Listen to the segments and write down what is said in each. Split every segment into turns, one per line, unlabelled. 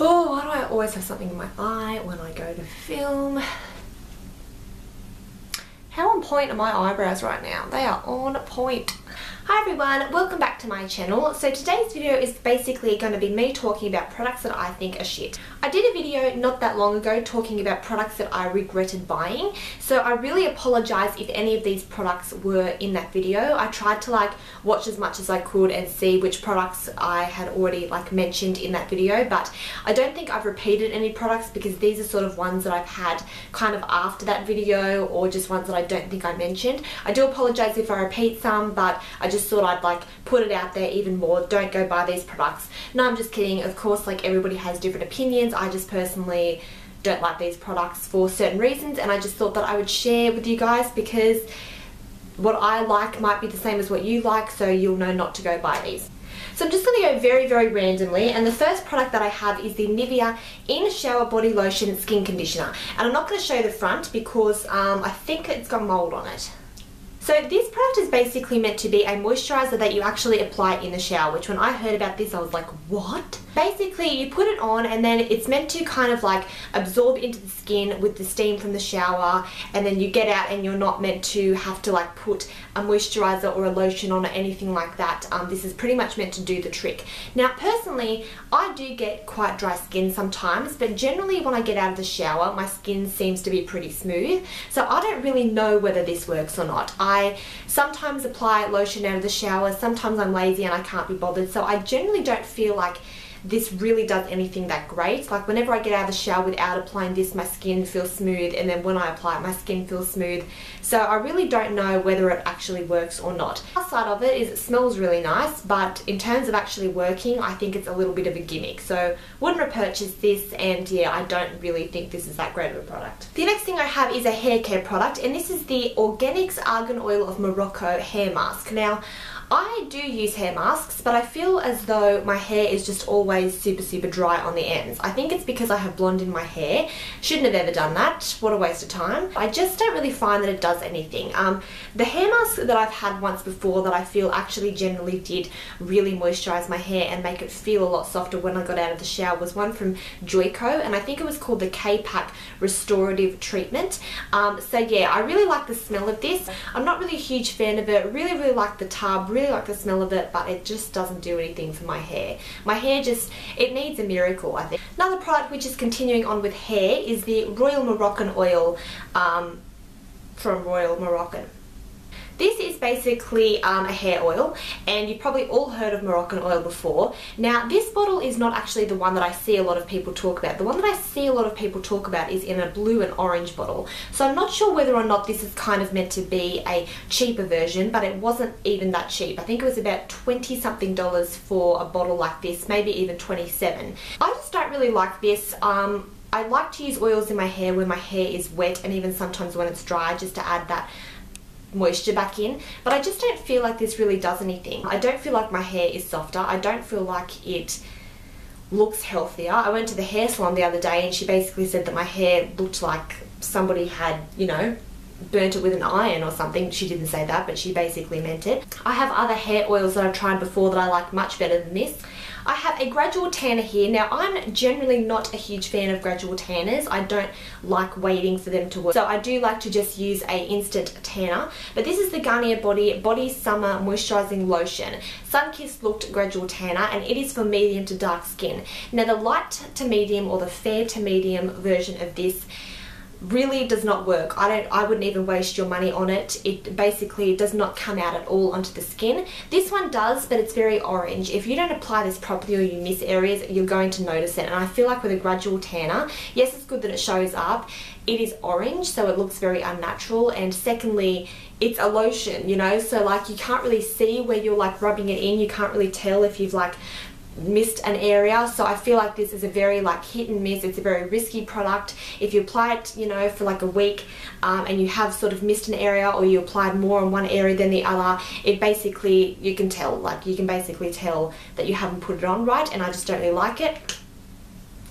Oh, why do I always have something in my eye when I go to film? How on point are my eyebrows right now? They are on point. Hi everyone, welcome back to my channel. So today's video is basically going to be me talking about products that I think are shit. I did a video not that long ago talking about products that I regretted buying, so I really apologize if any of these products were in that video. I tried to watch as much as I could and see which products I had already mentioned in that video, but I don't think I've repeated any products because these are sort of ones that I've had kind of after that video or just ones that I don't think I mentioned. I do apologize if I repeat some, but I just thought I'd put it out there even more. Don't go buy these products. No, I'm just kidding. Of course, everybody has different opinions. I just personally don't like these products for certain reasons, and I just thought that I would share with you guys because what I like might be the same as what you like, so you'll know not to go buy these. So I'm just going to go very, very randomly, and the first product that I have is the Nivea InShower Body Lotion Skin Conditioner. And I'm not going to show the front because I think it's got mold on it. So this product is basically meant to be a moisturizer that you actually apply in the shower, which when I heard about this I was like, what? Basically you put it on and then it's meant to kind of absorb into the skin with the steam from the shower, and then you get out and you're not meant to have to put a moisturizer or a lotion on or anything like that. This is pretty much meant to do the trick. Now personally, I do get quite dry skin sometimes, but generally when I get out of the shower my skin seems to be pretty smooth, so I don't really know whether this works or not. I sometimes apply lotion out of the shower, sometimes I'm lazy and I can't be bothered, so I generally don't feel like this really does anything that great. Whenever I get out of the shower without applying this, my skin feels smooth, and then when I apply it, my skin feels smooth. So I really don't know whether it actually works or not. The side of it is it smells really nice, but in terms of actually working, I think it's a little bit of a gimmick. So wouldn't repurchase this, and yeah, I don't really think this is that great of a product. The next thing I have is a hair care product, and this is the Organics Argan Oil of Morocco hair mask. Now, I do use hair masks, but I feel as though my hair is just always super dry on the ends. I think it's because I have blonde in my hair. Shouldn't have ever done that. What a waste of time. I just don't really find that it does anything. The hair mask that I've had once before that I feel actually generally did really moisturize my hair and make it feel a lot softer when I got out of the shower was one from Joico, and I think it was called the K-Pack Restorative Treatment. So yeah, I really like the smell of this. I'm not really a huge fan of it. Really like the tub, really like the smell of it, but it just doesn't do anything for my hair. My hair just, it needs a miracle, I think. Another product which is continuing on with hair is the Royal Moroccan Oil from Royal Moroccan. This is basically a hair oil, and you've probably all heard of Moroccan oil before. Now this bottle is not actually the one that I see a lot of people talk about. The one that I see a lot of people talk about is in a blue and orange bottle. So I'm not sure whether or not this is kind of meant to be a cheaper version, but it wasn't even that cheap. I think it was about $20 something for a bottle like this, maybe even 27. I just don't really like this. I like to use oils in my hair when my hair is wet, and even sometimes when it's dry, just to add that moisture back in, but I just don't feel like this really does anything. I don't feel like my hair is softer. I don't feel like it looks healthier. I went to the hair salon the other day and she basically said that my hair looked like somebody had, you know, burnt it with an iron or something. She didn't say that, but she basically meant it. I have other hair oils that I've tried before that I like much better than this. I have a Gradual tanner here. Now I'm generally not a huge fan of Gradual tanners. I don't like waiting for them to work, so I do like to just use a instant tanner. But this is the Garnier Body Summer Moisturizing Lotion Sun-Kissed Looked Gradual Tanner, and it is for medium to dark skin. Now the light to medium or the fair to medium version of this really does not work. I wouldn't even waste your money on it. It basically does not come out at all onto the skin. This one does, but it's very orange. If you don't apply this properly or you miss areas, you're going to notice it. And I feel like with a Gradual tanner, yes, it's good that it shows up. It is orange, so it looks very unnatural, and secondly, it's a lotion, you know, so you can't really see where you're rubbing it in. You can't really tell if you've missed an area. So I feel like this is a very hit and miss. It's a very risky product. If you apply it, you know, for a week and you have sort of missed an area, or you applied more on one area than the other, it basically, you can tell, you can basically tell that you haven't put it on right, and I just don't really like it.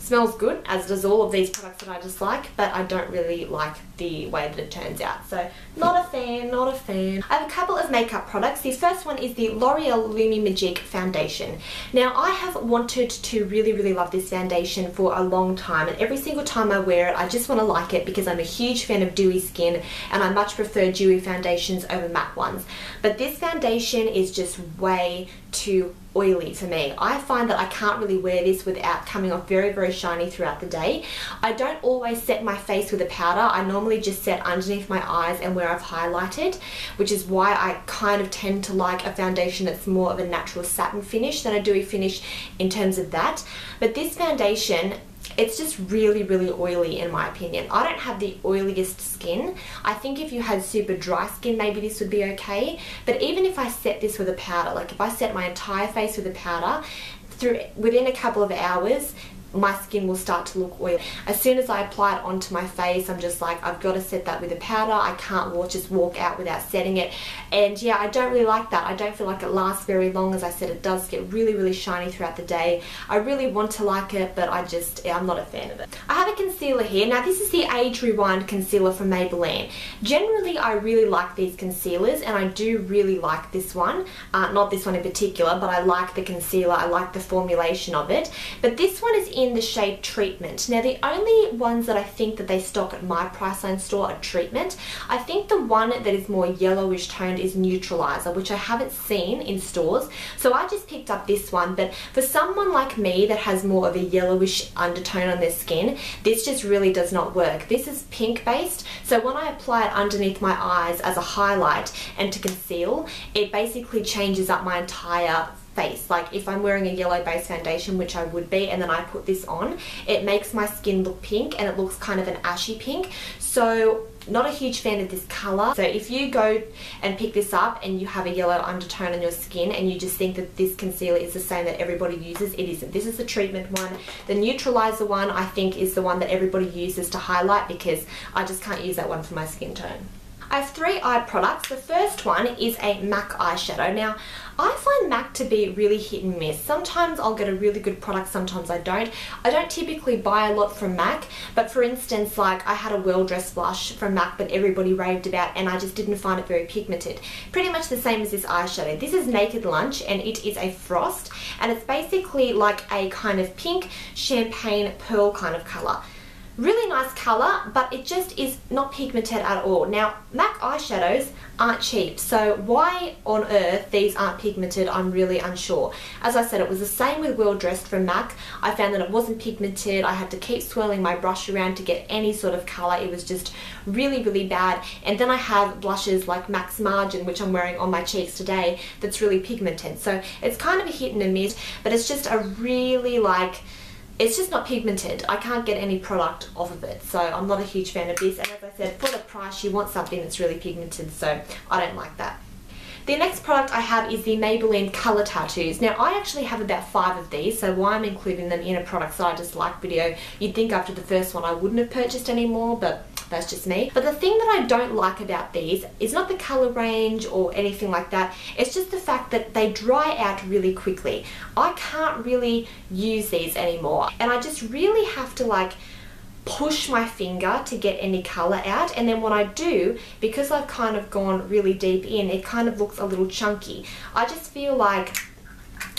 Smells good, as does all of these products that I just like, but I don't really like the way that it turns out. So not a fan, not a fan. I have a couple of makeup products. This first one is the L'Oreal Lumi Magique foundation. Now I have wanted to really love this foundation for a long time, and every single time I wear it I just want to like it because I'm a huge fan of dewy skin and I much prefer dewy foundations over matte ones. But this foundation is just way too oily for me. I find that I can't really wear this without coming off very shiny throughout the day. I don't always set my face with a powder. I normally just set underneath my eyes and where I've highlighted, which is why I kind of tend to like a foundation that's more of a natural satin finish than a dewy finish in terms of that. But this foundation, it's just really oily in my opinion. I don't have the oiliest skin. I think if you had super dry skin maybe this would be okay, but even if I set this with a powder, like if I set my entire face with a powder, within a couple of hours my skin will start to look oily. As soon as I apply it onto my face, I'm just like, I've got to set that with a powder. I can't just walk out without setting it. And yeah, I don't really like that. I don't feel like it lasts very long. As I said, it does get really shiny throughout the day. I really want to like it, but I'm not a fan of it. I have a concealer here. Now this is the Age Rewind Concealer from Maybelline. Generally, I really like these concealers, and I do really like this one. Not this one in particular, but I like the concealer. I like the formulation of it. But this one is in the shade Treatment. Now the only ones that I think that they stock at my Priceline store are Treatment. I think the one that is more yellowish toned is Neutralizer, which I haven't seen in stores, so I just picked up this one. But for someone like me that has more of a yellowish undertone on their skin, this just really does not work. This is pink based, so when I apply it underneath my eyes as a highlight and to conceal, it basically changes up my entire face. Like if I'm wearing a yellow base foundation, which I would be, and then I put this on, it makes my skin look pink, and it looks kind of an ashy pink. So not a huge fan of this colour. So if you go and pick this up and you have a yellow undertone on your skin and you just think that this concealer is the same that everybody uses, it isn't. This is the Treatment one. The Neutralizer one I think is the one that everybody uses to highlight, because I just can't use that one for my skin tone. I have 3 eye products. The first one is a MAC eyeshadow. Now, I find MAC to be really hit and miss. Sometimes I'll get a really good product, sometimes I don't. I don't typically buy a lot from MAC, but for instance, like I had a Well Dressed blush from MAC that everybody raved about, and I just didn't find it very pigmented. Pretty much the same as this eyeshadow. This is Naked Lunch, and it is a frost, and it's basically like a kind of pink champagne pearl kind of colour. Really nice colour, but it just is not pigmented at all. Now, MAC eyeshadows aren't cheap, so why on earth these aren't pigmented, I'm really unsure. As I said, it was the same with Well Dressed from MAC. I found that it wasn't pigmented. I had to keep swirling my brush around to get any sort of colour. It was just really bad. And then I have blushes like MAC's Margin, which I'm wearing on my cheeks today, that's really pigmented. So it's kind of a hit and a miss, but it's just a really it's just not pigmented. I can't get any product off of it, so I'm not a huge fan of this. And as I said, for the price, you want something that's really pigmented, so I don't like that. The next product I have is the Maybelline Colour Tattoos. Now, I actually have about 5 of these, so why I'm including them in a products that I just like video, you'd think after the first one I wouldn't have purchased any more, but that's just me. But the thing that I don't like about these is not the colour range or anything like that. It's just the fact that they dry out really quickly. I can't really use these anymore, and I just really have to push my finger to get any colour out, and then when I do, because I've kind of gone really deep in, it kind of looks a little chunky. I just feel like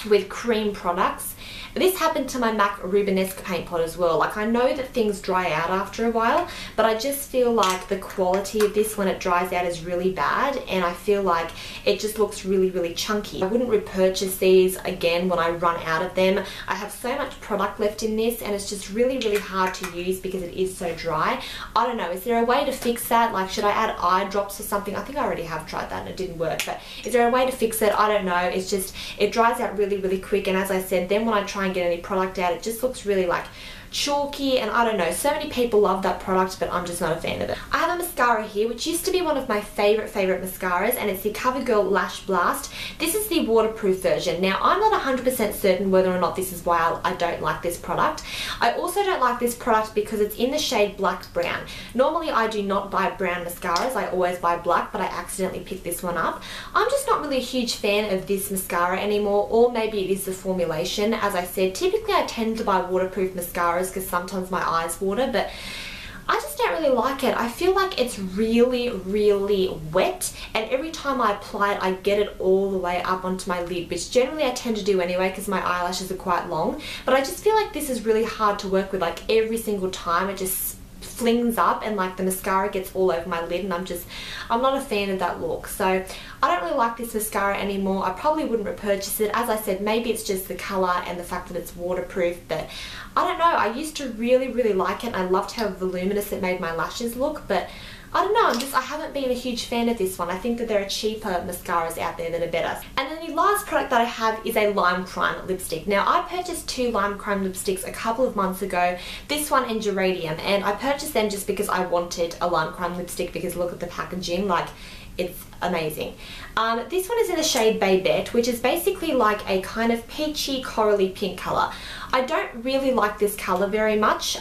with cream products, this happened to my MAC Rubenesque paint pot as well. I know that things dry out after a while, but I just feel like the quality of this when it dries out is really bad, and I feel like it just looks really chunky. I wouldn't repurchase these again when I run out of them. I have so much product left in this, and it's just really hard to use because it is so dry. I don't know, is there a way to fix that? Should I add eye drops or something? I think I already have tried that and it didn't work, but is there a way to fix it? I don't know. It's just, it dries out really quick, and as I said, then when I try and get any product out, it just looks really chalky, and I don't know, so many people love that product, but I'm just not a fan of it. I have a mascara here, which used to be one of my favorite mascaras, and it's the Covergirl Lash Blast. This is the waterproof version. Now, I'm not 100% certain whether or not this is why I don't like this product. I also don't like this product because it's in the shade Black Brown. Normally, I do not buy brown mascaras. I always buy black, but I accidentally picked this one up. I'm just not really a huge fan of this mascara anymore, or maybe it is the formulation. As I said, typically I tend to buy waterproof mascaras mascaras because sometimes my eyes water, but I just don't really like it. I feel like it's really, really wet, and every time I apply it, I get it all the way up onto my lid, which generally I tend to do anyway because my eyelashes are quite long, but I just feel like this is really hard to work with. Like every single time it just flings up and like the mascara gets all over my lid, and I'm not a fan of that look. So I don't really like this mascara anymore. I probably wouldn't repurchase it. As I said, maybe it's just the colour and the fact that it's waterproof, but I don't know. I used to really, really like it, and I loved how voluminous it made my lashes look, but I don't know, I haven't been a huge fan of this one. I think that there are cheaper mascaras out there that are better. And then the last product that I have is a Lime Crime lipstick. Now, I purchased 2 Lime Crime lipsticks a couple of months ago, this one and Geranium, and I purchased them just because I wanted a Lime Crime lipstick because look at the packaging, like, it's amazing. This one is in the shade Babette, which is basically like a kind of peachy, corally pink colour. I don't really like this colour very much.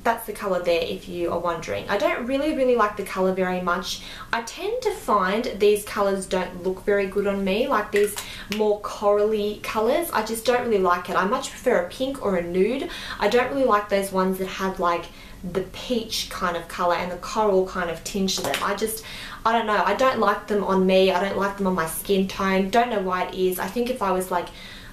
That's the colour there if you are wondering. I don't really like the colour very much. I tend to find these colours don't look very good on me, like these more corally colours. I just don't really like it. I much prefer a pink or a nude. I don't really like those ones that have like the peach kind of colour and the coral kind of tinge to them. I don't know. I don't like them on me. I don't like them on my skin tone. Don't know why it is. I think if I was like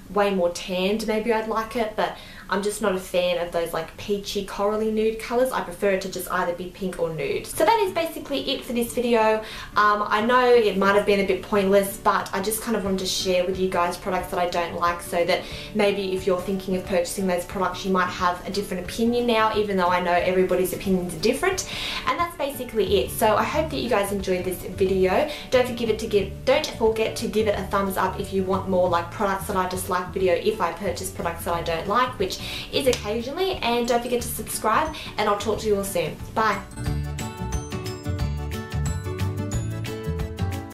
way more tanned, maybe I'd like it, but I'm just not a fan of those like peachy corally nude colours. I prefer it to just either be pink or nude. So that is basically it for this video. I know it might have been a bit pointless, but I just kind of wanted to share with you guys products that I don't like, so that maybe if you're thinking of purchasing those products, you might have a different opinion now, even though I know everybody's opinions are different. And that's basically it. So I hope that you guys enjoyed this video. Don't forget to give it a thumbs up if you want more like products that I dislike video if I purchase products that I don't like, which is occasionally, and don't forget to subscribe, and I'll talk to you all soon. Bye.